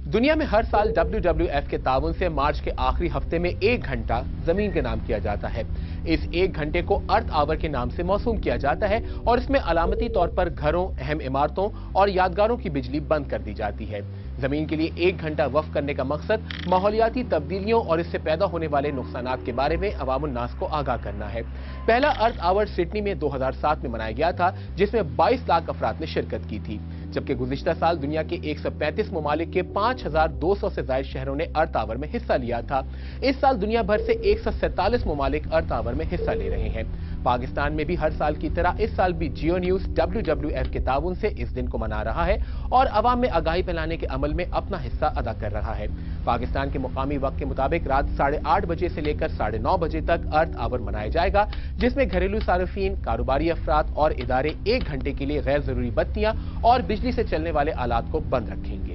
दुनिया में हर साल WWF के ताउन से मार्च के आखिरी हफ्ते में 1 घंटा जमीन के नाम किया जाता है। इस 1 घंटे को अर्थ आवर के नाम से मौसूम किया जाता है और इसमें अलामती तौर पर घरों, अहम इमारतों और यादगारों की बिजली बंद कर दी जाती है। जमीन के लिए 1 घंटा वक्फ करने का मकसद माहौलियाती तब्दीलियों और इससे पैदा होने वाले नुकसानात के बारे में अवामुन नास को आगाह करना है। पहला अर्थ आवर सिडनी में 2007 में मनाया गया था, जिसमें 22 लाख अफराद ने शिरकत की थी, जबकि गुज़िश्ता साल दुनिया के 135 ममालिक के 5200 से ज्यादा शहरों ने अर्थ आवर में हिस्सा लिया था। इस साल दुनिया भर से 147 ममालिक अर्थ आवर में हिस्सा ले रहे हैं। पाकिस्तान में भी हर साल की तरह इस साल भी जियो न्यूज WWF के ताउन से इस दिन को मना रहा है और अवाम में आगाही फैलाने के अमल में अपना हिस्सा अदा कर रहा है। पाकिस्तान के मुकामी वक्त के मुताबिक रात 8:30 बजे से लेकर 9:30 बजे तक अर्थ आवर मनाया जाएगा, जिसमें घरेलू सार्फिन, कारोबारी अफराद और इदारे 1 घंटे के लिए गैर जरूरी बत्तियां और बिजली से चलने वाले आलात को बंद रखेंगे।